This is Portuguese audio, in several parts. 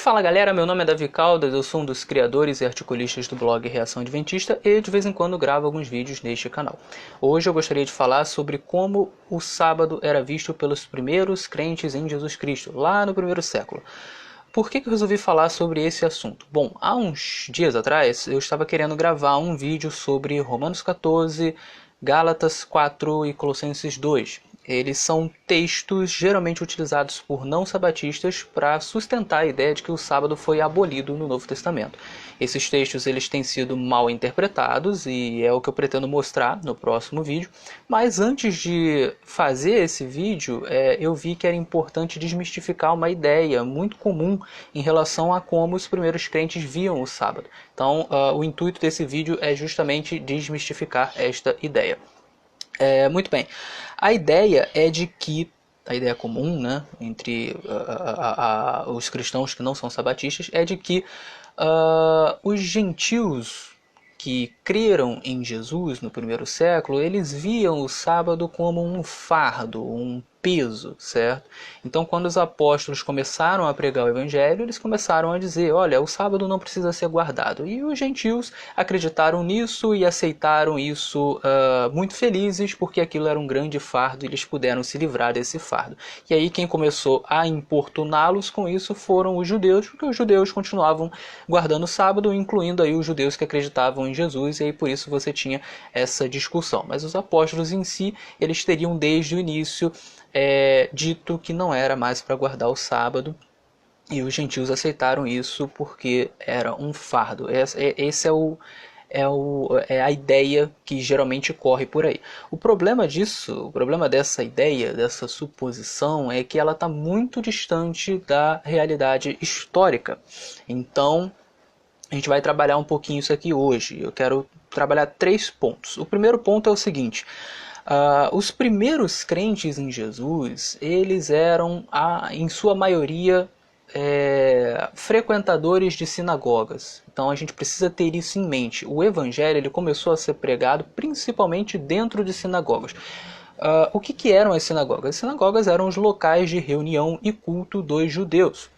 Fala galera, meu nome é Davi Caldas, eu sou um dos criadores e articulistas do blog Reação Adventista e de vez em quando gravo alguns vídeos neste canal. Hoje eu gostaria de falar sobre como o sábado era visto pelos primeiros crentes em Jesus Cristo, lá no primeiro século. Por que eu resolvi falar sobre esse assunto? Bom, há uns dias atrás eu estava querendo gravar um vídeo sobre Romanos 14, Gálatas 4 e Colossenses 2. Eles são textos geralmente utilizados por não sabatistas para sustentar a ideia de que o sábado foi abolido no Novo Testamento. Esses textos eles têm sido mal interpretados e é o que eu pretendo mostrar no próximo vídeo. Mas antes de fazer esse vídeo, eu vi que era importante desmistificar uma ideia muito comum em relação a como os primeiros crentes viam o sábado. Então, o intuito desse vídeo é justamente desmistificar esta ideia. Muito bem, a ideia é de que, a ideia comum, né, entre os cristãos que não são sabatistas, é de que os gentios que creram em Jesus no primeiro século, eles viam o sábado como um fardo, um peso, certo? Então, quando os apóstolos começaram a pregar o evangelho, eles começaram a dizer, olha, o sábado não precisa ser guardado. E os gentios acreditaram nisso e aceitaram isso muito felizes, porque aquilo era um grande fardo e eles puderam se livrar desse fardo. E aí quem começou a importuná-los com isso foram os judeus, porque os judeus continuavam guardando o sábado, incluindo aí os judeus que acreditavam em Jesus, e aí por isso você tinha essa discussão. Mas os apóstolos em si, eles teriam desde o início dito que não era mais para guardar o sábado, e os gentios aceitaram isso porque era um fardo. Esse é a ideia que geralmente corre por aí. O problema disso, o problema dessa ideia, dessa suposição, é que ela está muito distante da realidade histórica. Então, a gente vai trabalhar um pouquinho isso aqui hoje. Eu quero trabalhar 3 pontos. O primeiro ponto é o seguinte: os primeiros crentes em Jesus, eles eram, em sua maioria, frequentadores de sinagogas. Então a gente precisa ter isso em mente. O evangelho ele começou a ser pregado principalmente dentro de sinagogas. O que eram as sinagogas? As sinagogas eram os locais de reunião e culto dos judeus.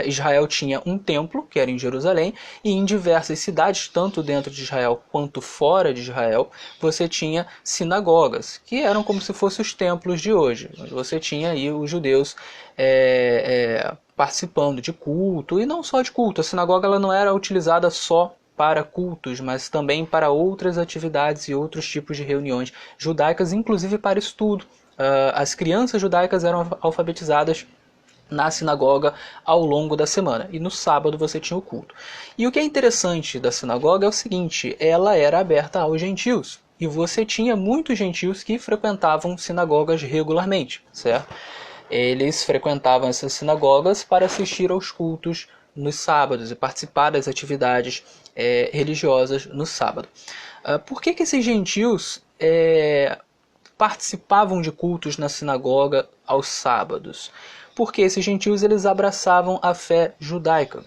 Israel tinha um templo, que era em Jerusalém, e em diversas cidades, tanto dentro de Israel quanto fora de Israel, você tinha sinagogas, que eram como se fossem os templos de hoje. Você tinha aí os judeus participando de culto, e não só de culto. A sinagoga ela não era utilizada só para cultos, mas também para outras atividades e outros tipos de reuniões judaicas, inclusive para estudo. As crianças judaicas eram alfabetizadas na sinagoga ao longo da semana, e no sábado você tinha o culto. E o que é interessante da sinagoga é o seguinte: ela era aberta aos gentios, e você tinha muitos gentios que frequentavam sinagogas regularmente, certo? Eles frequentavam essas sinagogas para assistir aos cultos nos sábados e participar das atividades religiosas no sábado. Por que esses gentios participavam de cultos na sinagoga aos sábados? Porque esses gentios eles abraçavam a fé judaica.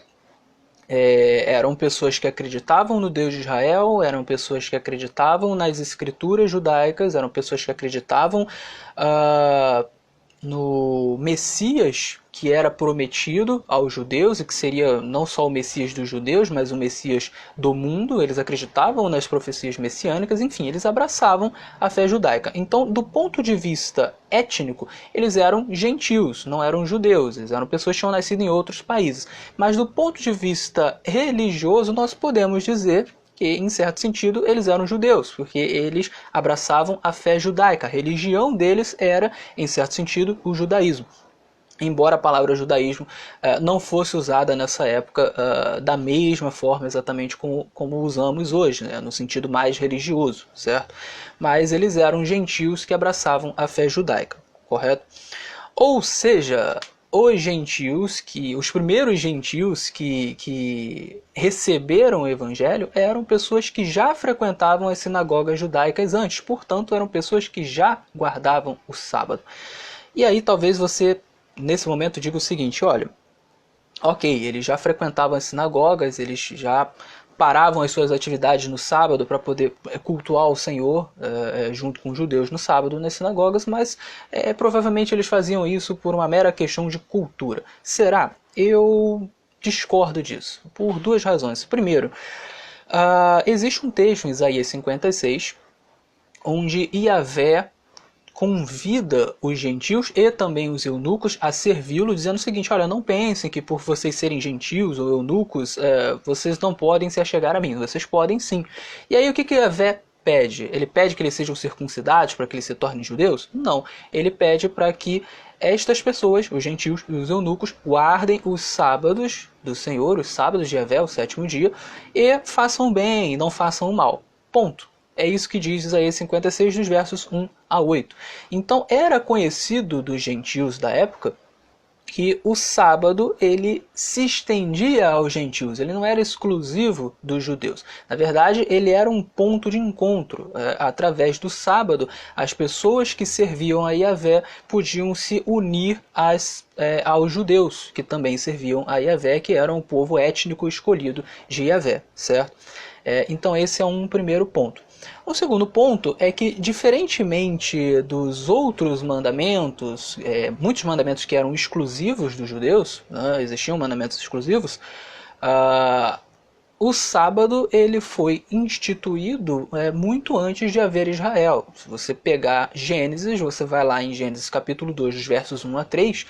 Eram pessoas que acreditavam no Deus de Israel, eram pessoas que acreditavam nas escrituras judaicas, eram pessoas que acreditavam no Messias que era prometido aos judeus, e que seria não só o Messias dos judeus, mas o Messias do mundo. Eles acreditavam nas profecias messiânicas, enfim, eles abraçavam a fé judaica. Então, do ponto de vista étnico, eles eram gentios, não eram judeus, eles eram pessoas que tinham nascido em outros países. Mas do ponto de vista religioso, nós podemos dizer que, em certo sentido, eles eram judeus, porque eles abraçavam a fé judaica. A religião deles era, em certo sentido, o judaísmo. Embora a palavra judaísmo não fosse usada nessa época da mesma forma exatamente como usamos hoje, né, no sentido mais religioso, certo? Mas eles eram gentios que abraçavam a fé judaica, correto? Ou seja, os primeiros gentios que receberam o evangelho eram pessoas que já frequentavam as sinagogas judaicas antes, portanto eram pessoas que já guardavam o sábado. E aí talvez você, nesse momento, diga o seguinte: olha, ok, eles já frequentavam as sinagogas, eles já paravam as suas atividades no sábado para poder cultuar o Senhor junto com os judeus no sábado nas sinagogas, mas provavelmente eles faziam isso por uma mera questão de cultura. Será? Eu discordo disso? Por duas razões. Primeiro, existe um texto em Isaías 56, onde Yahvé convida os gentios e também os eunucos a servi-lo, dizendo o seguinte: olha, não pensem que por vocês serem gentios ou eunucos, vocês não podem se achegar a mim, vocês podem sim. E aí o que Yahvé pede? Ele pede que eles sejam circuncidados para que eles se tornem judeus? Não, ele pede para que estas pessoas, os gentios e os eunucos, guardem os sábados do Senhor, os sábados de Yahvé, o sétimo dia, e façam bem, não façam o mal. Ponto. É isso que diz Isaías 56, dos versos 1 a 8. Então era conhecido dos gentios da época que o sábado ele se estendia aos gentios, ele não era exclusivo dos judeus. Na verdade, ele era um ponto de encontro. Através do sábado, as pessoas que serviam a Yahvé podiam se unir aos judeus, que também serviam a Yahvé, que eram o povo étnico escolhido de Yahvé, certo? Então esse é um primeiro ponto. O segundo ponto é que, diferentemente dos outros mandamentos, muitos mandamentos que eram exclusivos dos judeus, né, existiam mandamentos exclusivos, o sábado ele foi instituído muito antes de haver Israel. Se você pegar Gênesis, você vai lá em Gênesis capítulo 2, dos versos 1 a 3,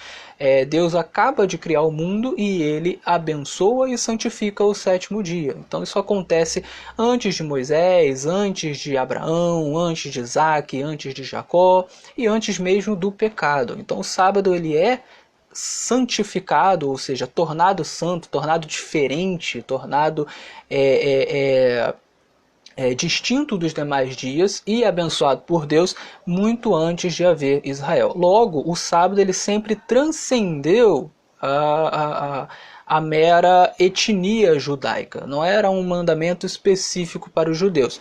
Deus acaba de criar o mundo e ele abençoa e santifica o sétimo dia. Então isso acontece antes de Moisés, antes de Abraão, antes de Isaac, antes de Jacó e antes mesmo do pecado. Então o sábado ele é santificado, ou seja, tornado santo, tornado diferente, tornado distinto dos demais dias e abençoado por Deus muito antes de haver Israel. Logo, o sábado ele sempre transcendeu a mera etnia judaica, não era um mandamento específico para os judeus.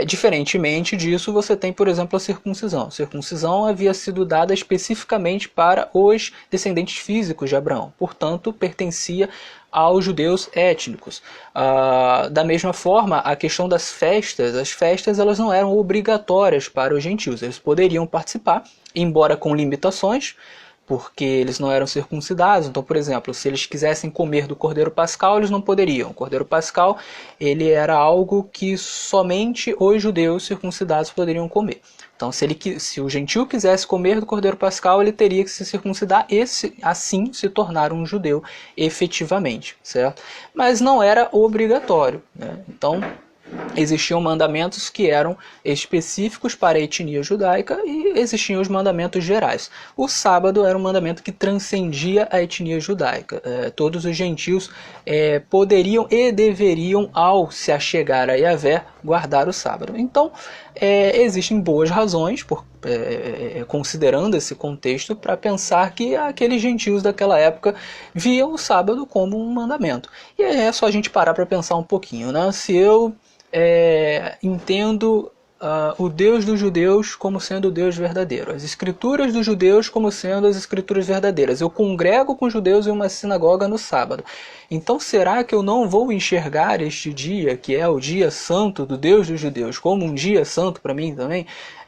Diferentemente disso, você tem, por exemplo, a circuncisão. A circuncisão havia sido dada especificamente para os descendentes físicos de Abraão, portanto, pertencia aos judeus étnicos. Da mesma forma, a questão das festas, as festas elas não eram obrigatórias para os gentios, eles poderiam participar, embora com limitações, porque eles não eram circuncidados. Então, por exemplo, se eles quisessem comer do Cordeiro Pascal, eles não poderiam. O Cordeiro Pascal ele era algo que somente os judeus circuncidados poderiam comer. Então, se o gentio quisesse comer do Cordeiro Pascal, ele teria que se circuncidar e assim se tornar um judeu efetivamente, certo? Mas não era obrigatório, né? Então, existiam mandamentos que eram específicos para a etnia judaica e existiam os mandamentos gerais. O sábado era um mandamento que transcendia a etnia judaica. Todos os gentios poderiam e deveriam, ao se achegar a Yahvé, guardar o sábado. Então, existem boas razões, considerando esse contexto, para pensar que aqueles gentios daquela época viam o sábado como um mandamento. E aí é só a gente parar para pensar um pouquinho, né? Se eu entendo o Deus dos judeus como sendo o Deus verdadeiro, as escrituras dos judeus como sendo as escrituras verdadeiras, eu congrego com judeus em uma sinagoga no sábado, então será que eu não vou enxergar este dia, que é o dia santo do Deus dos judeus, como um dia santo para mim também?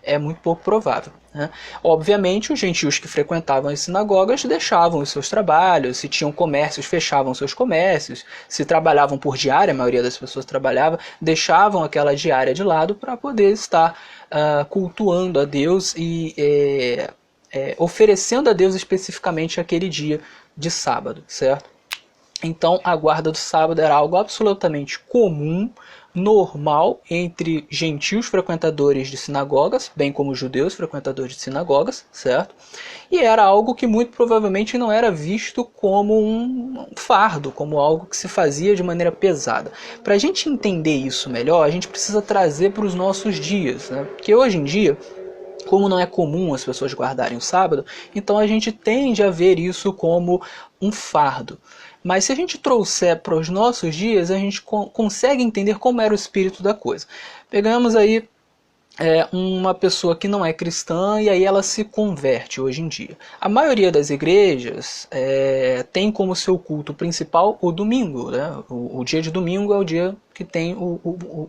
É muito pouco provável, né? Obviamente, os gentios que frequentavam as sinagogas deixavam os seus trabalhos, se tinham comércios, fechavam seus comércios, se trabalhavam por diária, a maioria das pessoas trabalhava, deixavam aquela diária de lado para poder estar cultuando a Deus e oferecendo a Deus especificamente aquele dia de sábado, certo? Então, a guarda do sábado era algo absolutamente comum, normal entre gentios frequentadores de sinagogas, bem como judeus frequentadores de sinagogas, certo? E era algo que muito provavelmente não era visto como um fardo, como algo que se fazia de maneira pesada. Para a gente entender isso melhor, a gente precisa trazer para os nossos dias, né? Porque hoje em dia, como não é comum as pessoas guardarem o sábado, então a gente tende a ver isso como um fardo. Mas se a gente trouxer para os nossos dias, a gente consegue entender como era o espírito da coisa. Pegamos aí uma pessoa que não é cristã e aí ela se converte hoje em dia. A maioria das igrejas tem como seu culto principal o domingo, né? O dia de domingo é o dia que tem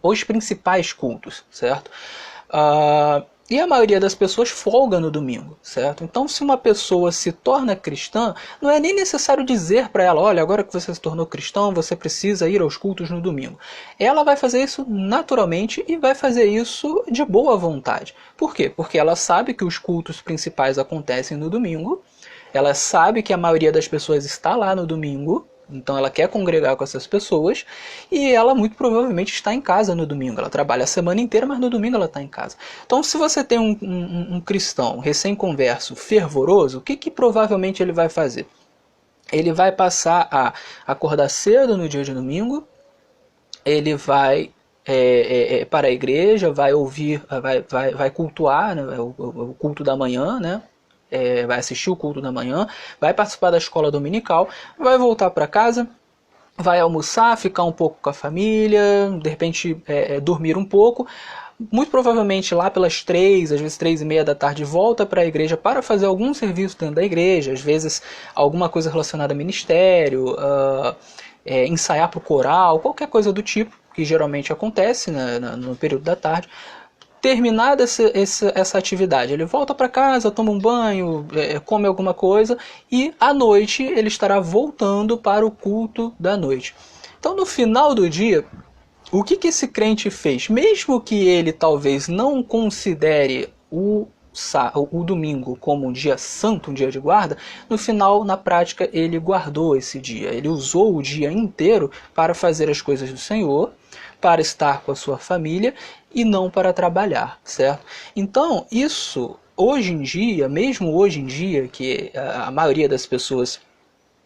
os principais cultos, certo? E a maioria das pessoas folga no domingo, certo? Então, se uma pessoa se torna cristã, não é nem necessário dizer para ela, olha, agora que você se tornou cristão, você precisa ir aos cultos no domingo. Ela vai fazer isso naturalmente e vai fazer isso de boa vontade. Por quê? Porque ela sabe que os cultos principais acontecem no domingo, ela sabe que a maioria das pessoas está lá no domingo, então ela quer congregar com essas pessoas e ela muito provavelmente está em casa no domingo. Ela trabalha a semana inteira, mas no domingo ela está em casa. Então se você tem um cristão recém-converso, fervoroso, o que provavelmente ele vai fazer? Ele vai passar a acordar cedo no dia de domingo, ele vai para a igreja, vai ouvir, vai cultuar, né, o culto da manhã, né? Vai assistir o culto da manhã, vai participar da escola dominical, vai voltar para casa, vai almoçar, ficar um pouco com a família, de repente dormir um pouco. Muito provavelmente lá pelas 3, às vezes 3:30 da tarde, volta para a igreja para fazer algum serviço dentro da igreja, às vezes alguma coisa relacionada a ministério, ensaiar para o coral, qualquer coisa do tipo, que geralmente acontece no período da tarde. Terminada essa atividade, ele volta para casa, toma um banho, come alguma coisa e à noite ele estará voltando para o culto da noite. Então no final do dia, o que esse crente fez? Mesmo que ele talvez não considere o domingo como um dia santo, um dia de guarda, no final, na prática, ele guardou esse dia. Ele usou o dia inteiro para fazer as coisas do Senhor, para estar com a sua família e não para trabalhar, certo? Então, isso, hoje em dia, mesmo hoje em dia, que a maioria das pessoas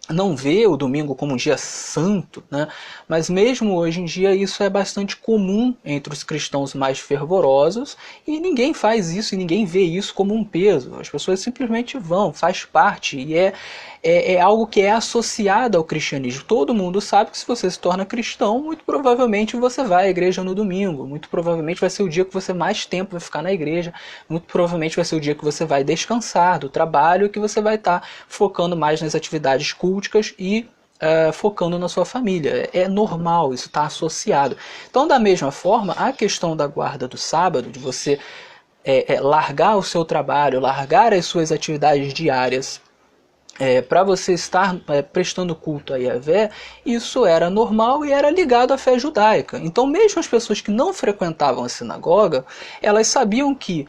não vê o domingo como um dia santo, né? Mas mesmo hoje em dia isso é bastante comum entre os cristãos mais fervorosos e ninguém faz isso e ninguém vê isso como um peso. As pessoas simplesmente vão, faz parte e é algo que é associado ao cristianismo. Todo mundo sabe que se você se torna cristão, muito provavelmente você vai à igreja no domingo, muito provavelmente vai ser o dia que você mais tempo vai ficar na igreja, muito provavelmente vai ser o dia que você vai descansar do trabalho e que você vai estar focando mais nas atividades culticas e focando na sua família. É normal, isso está associado. Então, da mesma forma, a questão da guarda do sábado, de você largar o seu trabalho, largar as suas atividades diárias para você estar prestando culto a Yahvé, isso era normal e era ligado à fé judaica. Então mesmo as pessoas que não frequentavam a sinagoga, elas sabiam que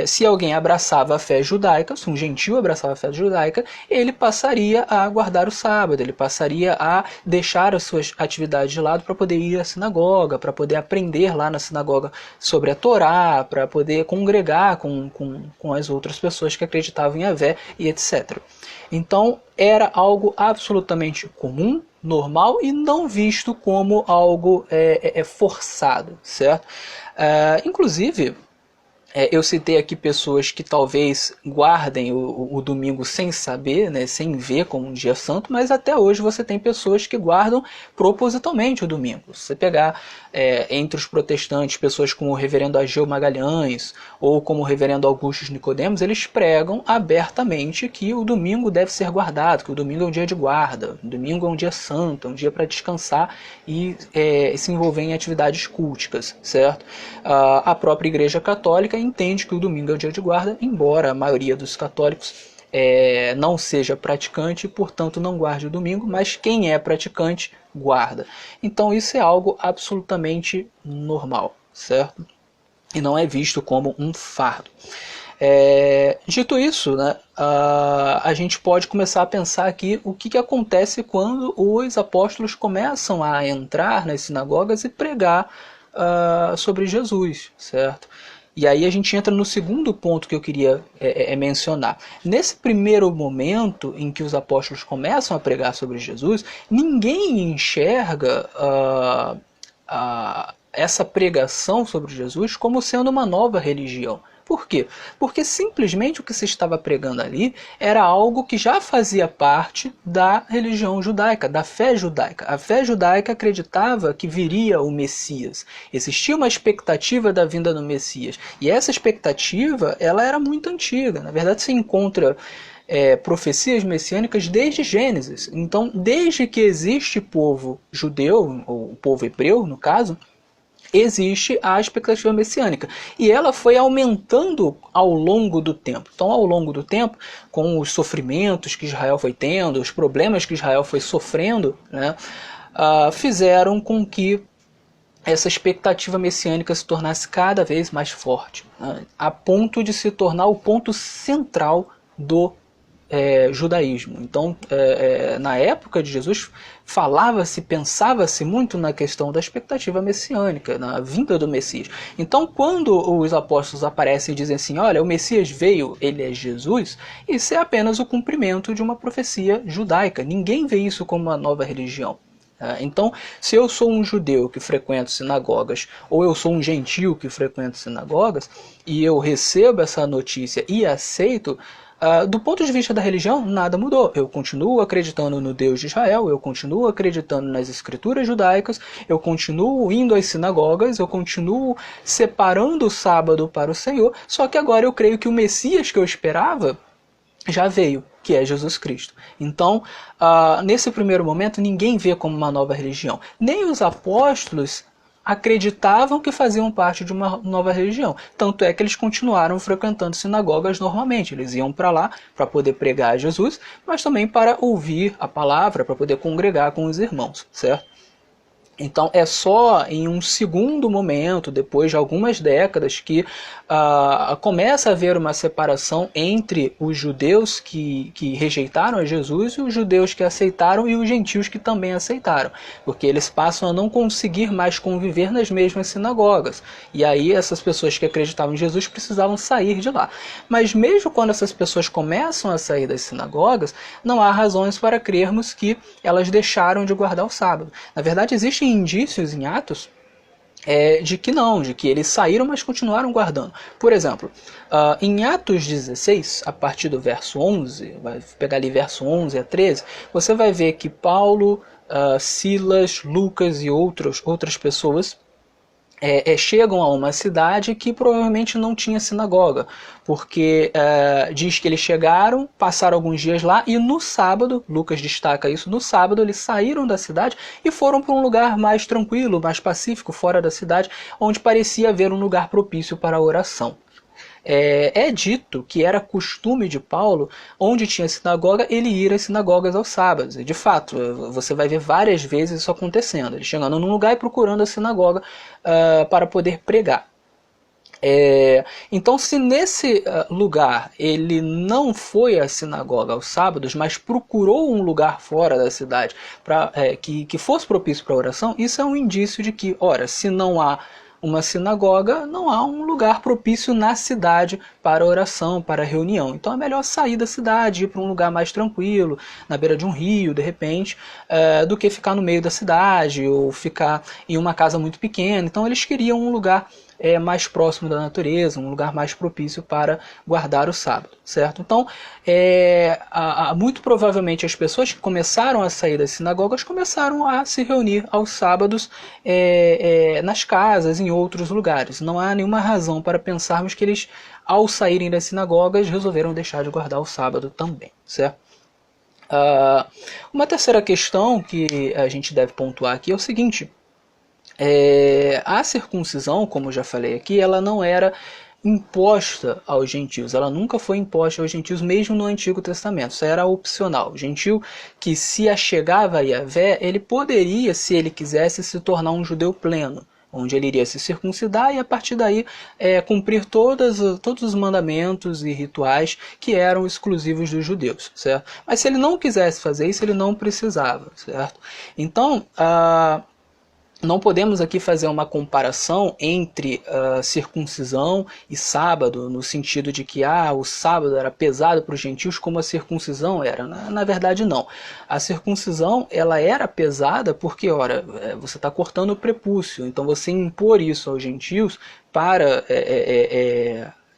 se alguém abraçava a fé judaica, se um gentio abraçava a fé judaica, ele passaria a guardar o sábado, ele passaria a deixar as suas atividades de lado para poder ir à sinagoga, para poder aprender lá na sinagoga sobre a Torá, para poder congregar com as outras pessoas que acreditavam em Yahvé e etc. Então era algo absolutamente comum, normal e não visto como algo forçado, certo? Inclusive, eu citei aqui pessoas que talvez guardem o domingo sem saber, né, sem ver como um dia santo, mas até hoje você tem pessoas que guardam propositalmente o domingo. Se você pegar entre os protestantes pessoas como o reverendo Ageu Magalhães ou como o reverendo Augusto Nicodemos, eles pregam abertamente que o domingo deve ser guardado, que o domingo é um dia de guarda, o domingo é um dia santo, é um dia para descansar e se envolver em atividades culticas, certo? A própria Igreja Católica entende que o domingo é o dia de guarda, embora a maioria dos católicos não seja praticante, portanto não guarde o domingo, mas quem é praticante guarda. Então isso é algo absolutamente normal, certo? E não é visto como um fardo. Dito isso, né, a gente pode começar a pensar aqui o que acontece quando os apóstolos começam a entrar nas sinagogas e pregar sobre Jesus, certo? E aí a gente entra no segundo ponto que eu queria mencionar. Nesse primeiro momento em que os apóstolos começam a pregar sobre Jesus, ninguém enxerga essa pregação sobre Jesus como sendo uma nova religião. Por quê? Porque simplesmente o que se estava pregando ali era algo que já fazia parte da religião judaica, da fé judaica. A fé judaica acreditava que viria o Messias. Existia uma expectativa da vinda do Messias. E essa expectativa ela era muito antiga. Na verdade, se encontra profecias messiânicas desde Gênesis. Então, desde que existe povo judeu, ou o povo hebreu, no caso, existe a expectativa messiânica. E ela foi aumentando ao longo do tempo. Então, ao longo do tempo, com os sofrimentos que Israel foi tendo, os problemas que Israel foi sofrendo, né, fizeram com que essa expectativa messiânica se tornasse cada vez mais forte, né, a ponto de se tornar o ponto central do judaísmo. Então, na época de Jesus, falava-se, pensava-se muito na questão da expectativa messiânica, na vinda do Messias. Então, quando os apóstolos aparecem e dizem assim, olha, o Messias veio, ele é Jesus, isso é apenas o cumprimento de uma profecia judaica. Ninguém vê isso como uma nova religião. Então, se eu sou um judeu que frequento sinagogas, ou eu sou um gentio que frequento sinagogas, e eu recebo essa notícia e aceito, do ponto de vista da religião, nada mudou. Eu continuo acreditando no Deus de Israel, eu continuo acreditando nas escrituras judaicas, eu continuo indo às sinagogas, eu continuo separando o sábado para o Senhor, só que agora eu creio que o Messias que eu esperava já veio, que é Jesus Cristo. Então, nesse primeiro momento, ninguém vê como uma nova religião. Nem os apóstolos acreditavam que faziam parte de uma nova religião. Tanto é que eles continuaram frequentando sinagogas normalmente. Eles iam para lá para poder pregar a Jesus, mas também para ouvir a palavra, para poder congregar com os irmãos, certo? Então é só em um segundo momento, depois de algumas décadas, que começa a haver uma separação entre os judeus que rejeitaram a Jesus e os judeus que aceitaram e os gentios que também aceitaram. Porque eles passam a não conseguir mais conviver nas mesmas sinagogas. E aí essas pessoas que acreditavam em Jesus precisavam sair de lá. Mas mesmo quando essas pessoas começam a sair das sinagogas, não há razões para crermos que elas deixaram de guardar o sábado. Na verdade, existem indícios em Atos de que não, de que eles saíram, mas continuaram guardando. Por exemplo, em Atos 16, a partir do verso 11, vai pegar ali verso 11 a 13, você vai ver que Paulo, Silas, Lucas e outras pessoas chegam a uma cidade que provavelmente não tinha sinagoga, porque diz que eles chegaram, passaram alguns dias lá e no sábado, Lucas destaca isso, no sábado eles saíram da cidade e foram para um lugar mais tranquilo, mais pacífico, fora da cidade, onde parecia haver um lugar propício para a oração. É dito que era costume de Paulo, onde tinha sinagoga, ele ir às sinagogas aos sábados. E de fato, você vai ver várias vezes isso acontecendo. Ele chegando num lugar e procurando a sinagoga para poder pregar. Então, se nesse lugar ele não foi à sinagoga aos sábados, mas procurou um lugar fora da cidade que fosse propício para a oração, isso é um indício de que, ora, se não há uma sinagoga, não há um lugar propício na cidade para oração, para reunião. Então é melhor sair da cidade, ir para um lugar mais tranquilo, na beira de um rio, de repente, do que ficar no meio da cidade ou ficar em uma casa muito pequena. Então eles queriam um lugar mais próximo da natureza, um lugar mais propício para guardar o sábado, certo? Então, muito provavelmente as pessoas que começaram a sair das sinagogas começaram a se reunir aos sábados nas casas, em outros lugares. Não há nenhuma razão para pensarmos que eles, ao saírem das sinagogas, resolveram deixar de guardar o sábado também, certo? Uma terceira questão que a gente deve pontuar aqui é o seguinte: a circuncisão, como eu já falei aqui, ela não era imposta aos gentios, ela nunca foi imposta aos gentios, mesmo no Antigo Testamento, isso era opcional. O gentio que se achegava a Yahvé, ele poderia, se ele quisesse, se tornar um judeu pleno, onde ele iria se circuncidar e a partir daí cumprir todos os mandamentos e rituais que eram exclusivos dos judeus, certo? Mas se ele não quisesse fazer isso, ele não precisava, certo? Então, não podemos aqui fazer uma comparação entre circuncisão e sábado, no sentido de que o sábado era pesado para os gentios como a circuncisão era. Na verdade, não. A circuncisão ela era pesada porque, ora, você está cortando o prepúcio, então você impor isso aos gentios para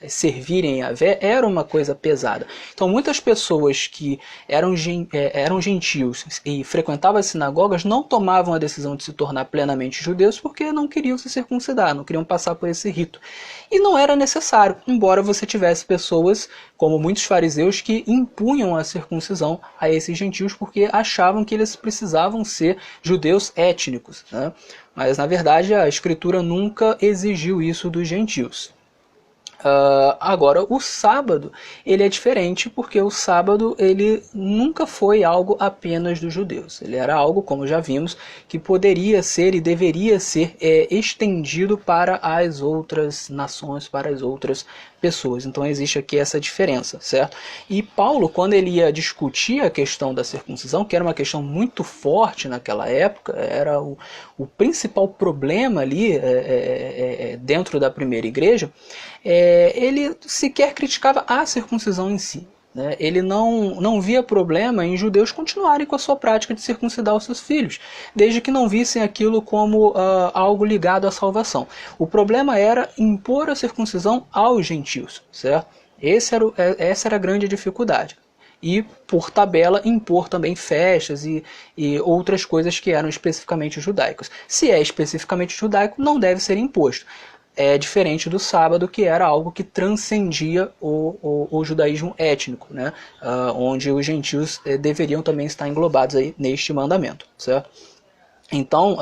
servirem a Yahvé era uma coisa pesada. Então muitas pessoas que eram gentios e frequentavam as sinagogas não tomavam a decisão de se tornar plenamente judeus porque não queriam se circuncidar, não queriam passar por esse rito. E não era necessário, embora você tivesse pessoas, como muitos fariseus, que impunham a circuncisão a esses gentios porque achavam que eles precisavam ser judeus étnicos, né? Mas na verdade a Escritura nunca exigiu isso dos gentios. Agora, o sábado ele é diferente porque o sábado ele nunca foi algo apenas dos judeus. Ele era algo, como já vimos, que poderia ser e deveria ser estendido para as outras nações, para as outras pessoas. Então existe aqui essa diferença, certo? E Paulo, quando ele ia discutir a questão da circuncisão, que era uma questão muito forte naquela época, era o principal problema ali dentro da primeira igreja, ele sequer criticava a circuncisão em si. Ele não via problema em judeus continuarem com a sua prática de circuncidar os seus filhos, desde que não vissem aquilo como algo ligado à salvação. O problema era impor a circuncisão aos gentios, certo? Essa era a grande dificuldade. E, por tabela, impor também festas e outras coisas que eram especificamente judaicas. Se é especificamente judaico, não deve ser imposto. É diferente do sábado, que era algo que transcendia o judaísmo étnico, né? Onde os gentios deveriam também estar englobados aí neste mandamento, certo? Então,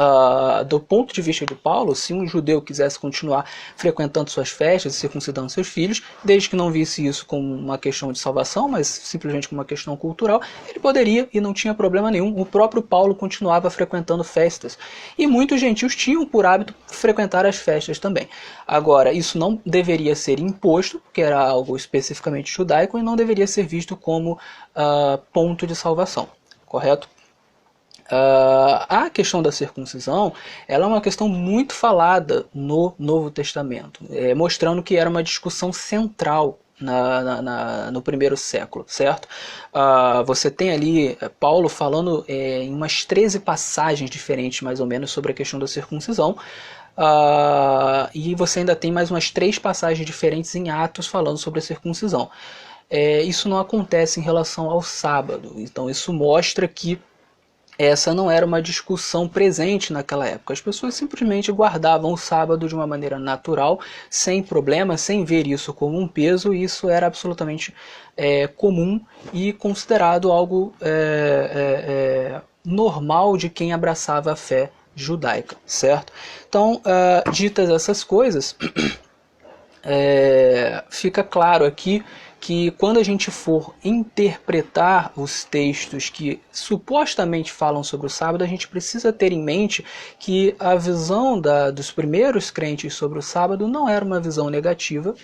do ponto de vista de Paulo, se um judeu quisesse continuar frequentando suas festas e circuncidando seus filhos, desde que não visse isso como uma questão de salvação, mas simplesmente como uma questão cultural, ele poderia e não tinha problema nenhum. O próprio Paulo continuava frequentando festas. E muitos gentios tinham por hábito frequentar as festas também. Agora, isso não deveria ser imposto, porque era algo especificamente judaico, e não deveria ser visto como ponto de salvação, correto? A questão da circuncisão ela é uma questão muito falada no Novo Testamento, mostrando que era uma discussão central no primeiro século, certo? Você tem ali Paulo falando em umas 13 passagens diferentes, mais ou menos, sobre a questão da circuncisão. E você ainda tem mais umas 3 passagens diferentes em Atos falando sobre a circuncisão. Isso não acontece em relação ao sábado, então isso mostra que essa não era uma discussão presente naquela época. As pessoas simplesmente guardavam o sábado de uma maneira natural, sem problema, sem ver isso como um peso, e isso era absolutamente comum e considerado algo normal de quem abraçava a fé judaica, certo? Então, ditas essas coisas, fica claro aqui que quando a gente for interpretar os textos que supostamente falam sobre o sábado, a gente precisa ter em mente que a visão dos primeiros crentes sobre o sábado não era uma visão negativa,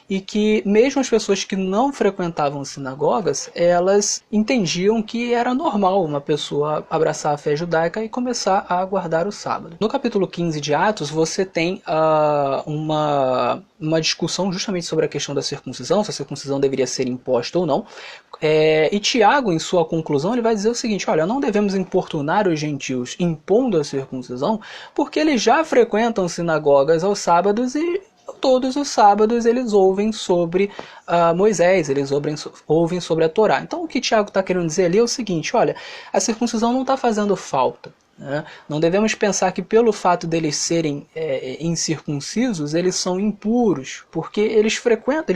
e que mesmo as pessoas que não frequentavam sinagogas, elas entendiam que era normal uma pessoa abraçar a fé judaica e começar a guardar o sábado. No capítulo 15 de Atos, você tem uma discussão justamente sobre a questão da circuncisão, se a circuncisão deveria ser imposta ou não. E Tiago, em sua conclusão, ele vai dizer o seguinte: olha, não devemos importunar os gentios impondo a circuncisão, porque eles já frequentam sinagogas aos sábados e todos os sábados eles ouvem sobre Moisés, eles ouvem sobre a Torá. Então o que Tiago está querendo dizer ali é o seguinte: olha, a circuncisão não está fazendo falta. Não devemos pensar que pelo fato deles serem incircuncisos, eles são impuros, porque eles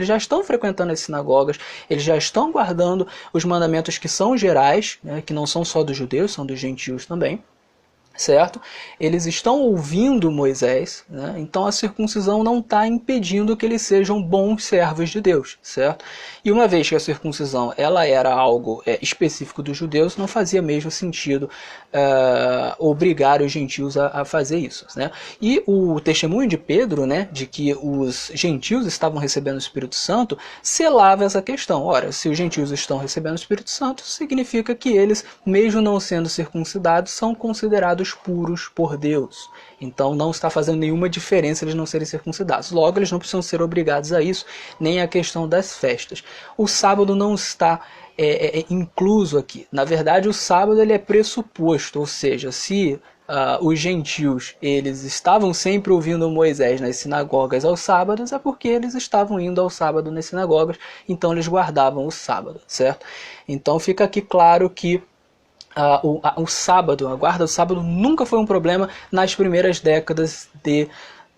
já estão frequentando as sinagogas, eles já estão guardando os mandamentos que são gerais, que não são só dos judeus, são dos gentios também. Certo? Eles estão ouvindo Moisés, então a circuncisão não está impedindo que eles sejam bons servos de Deus, certo? E uma vez que a circuncisão ela era algo específico dos judeus, não fazia mesmo sentido obrigar os gentios a fazer isso, né? E o testemunho de Pedro, de que os gentios estavam recebendo o Espírito Santo, selava essa questão. Ora, se os gentios estão recebendo o Espírito Santo, significa que eles, mesmo não sendo circuncidados, são considerados puros por Deus. Então não está fazendo nenhuma diferença eles não serem circuncidados. Logo, eles não precisam ser obrigados a isso, nem a questão das festas. O sábado não está incluso aqui. Na verdade, o sábado ele é pressuposto, ou seja, se os gentios eles estavam sempre ouvindo Moisés nas sinagogas aos sábados, é porque eles estavam indo ao sábado nas sinagogas, então eles guardavam o sábado, certo? Então fica aqui claro que o sábado, a guarda do sábado nunca foi um problema nas primeiras décadas de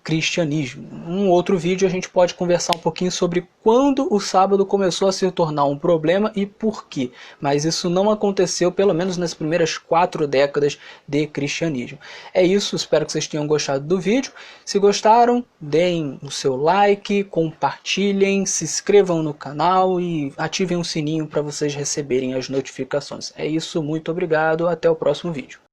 cristianismo. Um outro vídeo a gente pode conversar um pouquinho sobre quando o sábado começou a se tornar um problema e por quê. Mas isso não aconteceu, pelo menos nas primeiras 4 décadas de cristianismo. É isso, espero que vocês tenham gostado do vídeo. Se gostaram, deem o seu like, compartilhem, se inscrevam no canal e ativem o sininho para vocês receberem as notificações. É isso, muito obrigado, até o próximo vídeo.